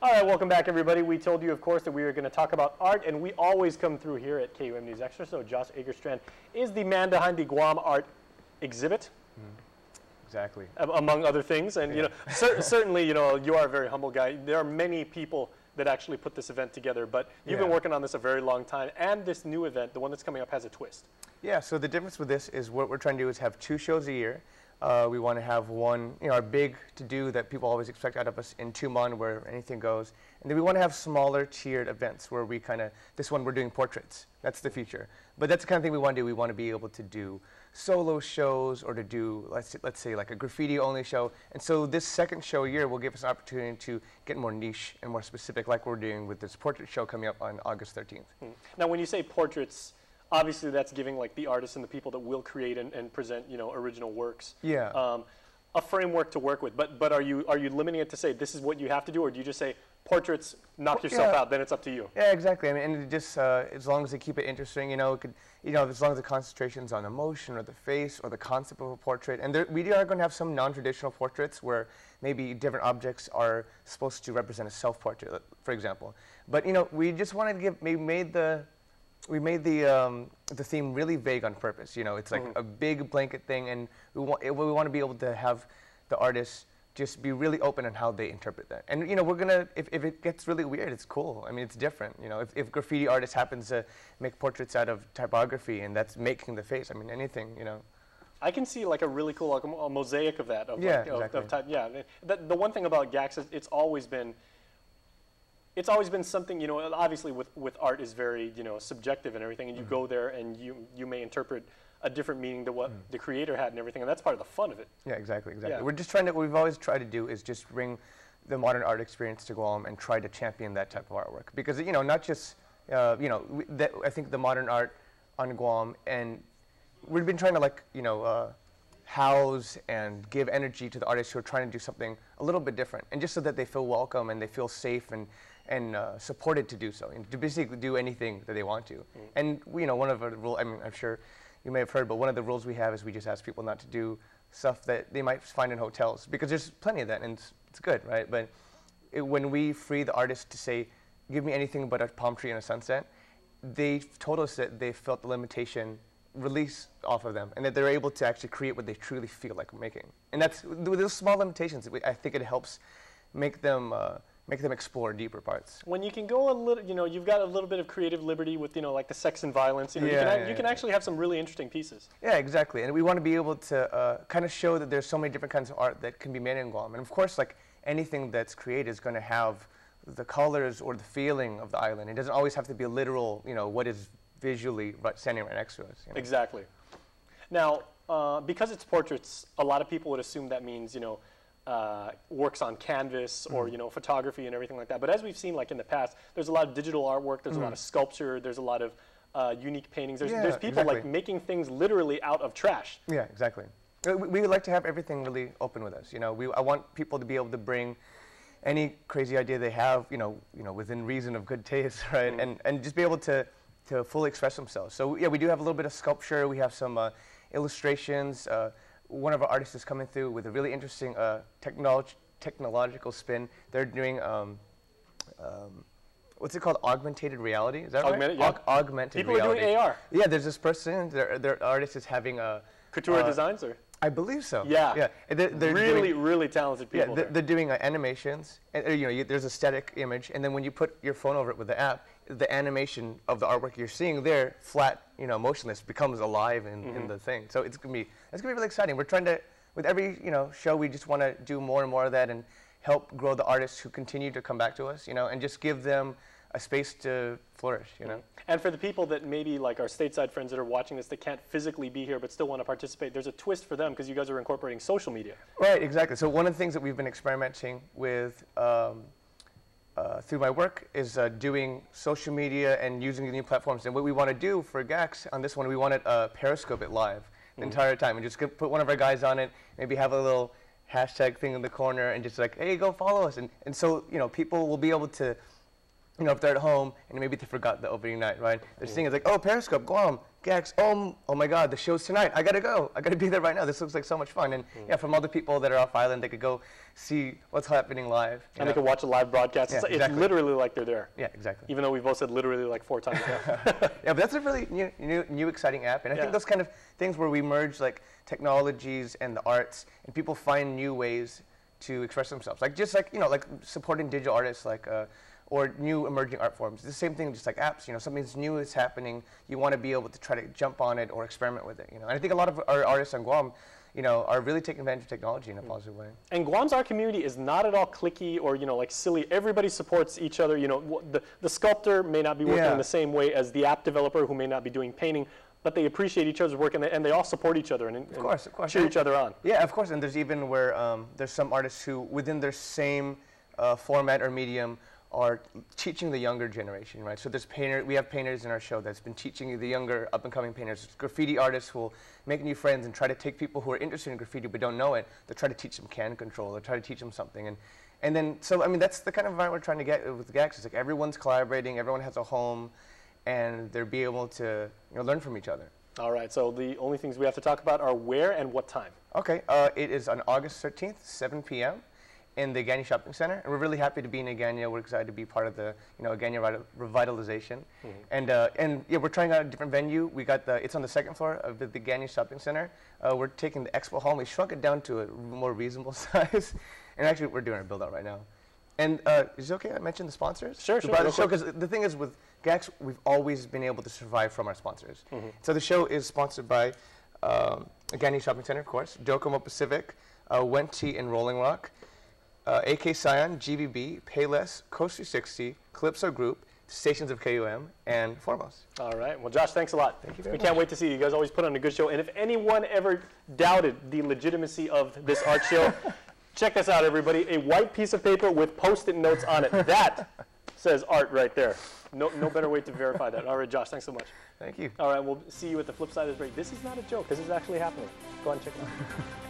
All right, welcome back, everybody. We told you, of course, that we were going to talk about art, and we always come through here at KUM News Extra. So Josh Agerstrand is the man behind the Guam Art Exhibit. Exactly. Among other things, and you know, certainly, you know, you are a very humble guy. There are many people that actually put this event together, but you've been working on this a very long time, and this new event, the one that's coming up, has a twist. Yeah. So the difference with this is what we're trying to do is have 2 shows a year. We want to have one, you know, our big to-do that people always expect out of us in 2 months, where anything goes, and then we want to have smaller tiered events where we kind of, this one we're doing portraits. That's the future. But that's the kind of thing we want to do. We want to be able to do solo shows or to do, let's say like a graffiti only show. And so this second show a year will give us an opportunity to get more niche and more specific, like we're doing with this portrait show coming up on August 13th. Now, when you say portraits, obviously that's giving like the artists and the people that will create and present, you know, original works. Yeah. A framework to work with, but are you limiting it to say this is what you have to do, or do you just say portraits, knock yourself out, then it's up to you? Yeah, exactly. I mean, and it just as long as they keep it interesting, you know, it could, you know, as long as the concentration's on emotion or the face or the concept of a portrait, and we are going to have some non-traditional portraits where maybe different objects are supposed to represent a self-portrait, for example. But you know, we just wanted to give, we made the theme really vague on purpose. You know, it's like a big blanket thing, and we want to be able to have the artists just be really open on how they interpret that. And you know, we're gonna, if it gets really weird, it's cool. I mean, it's different. You know, if graffiti artist happens to make portraits out of typography and that's making the face, I mean, anything, you know. I can see like a really cool, like a mosaic of that. Of exactly. of type. Yeah. The one thing about GAX is it's always been something, you know, obviously with art is very, you know, subjective and everything, and you go there and you may interpret a different meaning than what the creator had and everything, and that's part of the fun of it. Yeah, exactly. Yeah. We're just trying to, what we've always tried to do is just bring the modern art experience to Guam and try to champion that type of artwork. Because, you know, not just, you know, I think the modern art on Guam, and we've been trying to, like, you know, house and give energy to the artists who are trying to do something a little bit different, and just so that they feel welcome and they feel safe and supported to do so, and to basically do anything that they want to. And you know, one of the rules, I mean, I'm sure you may have heard, but one of the rules we have is we just ask people not to do stuff that they might find in hotels, because there's plenty of that, and it's good, right? But when we free the artist to say, give me anything but a palm tree and a sunset, they told us that they felt the limitation release off of them, and that they're able to actually create what they truly feel like making. And that's, with those small limitations, I think it helps make them explore deeper parts. When you can go a little, you know, you've got a little bit of creative liberty with, you know, like the sex and violence, you know, you can actually have some really interesting pieces. Yeah, exactly. And we want to be able to kind of show that there's so many different kinds of art that can be made in Guam. And of course, like anything that's created is going to have the colors or the feeling of the island. It doesn't always have to be a literal, you know, what is visually standing right next to us. You know? Exactly. Now, because it's portraits, a lot of people would assume that means, you know, works on canvas or, you know, photography and everything like that. But as we've seen, like in the past, there's a lot of digital artwork, there's a lot of sculpture, there's a lot of unique paintings. There's people like making things literally out of trash. Yeah, exactly. We would like to have everything really open with us. You know, I want people to be able to bring any crazy idea they have, you know, within reason of good taste, right? And just be able to fully express themselves. So yeah, we do have a little bit of sculpture. We have some illustrations. One of our artists is coming through with a really interesting technological spin. They're doing, what's it called? Augmented reality? Is that right? Yeah. Augmented People reality. People are doing AR. Yeah, there's this person, their artist is having a... Couture designs, or? I believe so. Yeah. Yeah. They're really talented people. Yeah, they're doing animations. And, you know, there's a static image, and then when you put your phone over it with the app, the animation of the artwork you're seeing there, flat, you know, motionless, becomes alive in the thing. So it's gonna be really exciting. We're trying to, with every, you know, show, we just want to do more and more of that and help grow the artists who continue to come back to us, you know, and just give them a space to flourish, you know. And for the people that maybe, like our stateside friends that are watching this, that can't physically be here but still want to participate, there's a twist for them because you guys are incorporating social media. Right, exactly. So one of the things that we've been experimenting with through my work is doing social media and using the new platforms. And what we want to do for GAX on this one, we wanted to periscope it live the entire time and just put one of our guys on it, maybe have a little hashtag thing in the corner and just like, hey, go follow us. And so, you know, people will be able to you know, if they're at home and maybe they forgot the opening night, right? They're seeing it's like, oh, Periscope, Guam, Gax, oh my God, the show's tonight. I gotta go. I gotta be there right now. This looks like so much fun. And yeah, from all the people that are off island, they could go see what's happening live. And they could watch a live broadcast. Yeah, It's literally like they're there. Yeah, exactly. Even though we've both said literally like 4 times now. Yeah, but that's a really new exciting app. And I think those kind of things where we merge like technologies and the arts, and people find new ways to express themselves. Like just like, you know, like supporting digital artists, like or new emerging art forms. It's the same thing, just like apps. You know, something's new is happening. You want to be able to try to jump on it or experiment with it. You know, and I think a lot of our artists on Guam, you know, are really taking advantage of technology in a positive way. And Guam's art community is not at all cliquey or, you know, like silly. Everybody supports each other. You know, the sculptor may not be working in the same way as the app developer who may not be doing painting, but they appreciate each other's work, and they all support each other and of course. cheer each other on. Yeah, of course. And there's even where there's some artists who, within their same format or medium, are teaching the younger generation, right? So we have painters in our show that's been teaching the younger up-and-coming painters, graffiti artists who will make new friends and try to take people who are interested in graffiti but don't know it, to try to teach them can control, or try to teach them something. And then, so I mean, that's the kind of environment we're trying to get with Gax. It's like everyone's collaborating, everyone has a home, and they'll be able to, you know, learn from each other. All right, so the only things we have to talk about are where and what time. Okay, it is on August 13th, 7 p.m. in the Agania Shopping Center, and we're really happy to be in Agania. We're excited to be part of the, you know, Agania revitalization, and yeah, we're trying out a different venue. We got it's on the 2nd floor of the Agania Shopping Center. We're taking the expo hall, and we shrunk it down to a more reasonable size, and actually we're doing our build out right now. And is it okay I mention the sponsors? Sure. Because the thing is with Gax, we've always been able to survive from our sponsors. So the show is sponsored by Agania Shopping Center, of course, Docomo Pacific, Wenti and Rolling Rock, AK Scion, GVB, Payless, Coast 360, Calypso Group, Stations of KUM, and Foremost. All right. Well, Josh, thanks a lot. Thank you very much. We can't wait to see you. You guys always put on a good show. And if anyone ever doubted the legitimacy of this art show, check this out, everybody. A white piece of paper with Post-it notes on it. That says art right there. No better way to verify that. All right, Josh, thanks so much. Thank you. All right, we'll see you at the flip side of this break. This is not a joke. This is actually happening. Go ahead and check it out.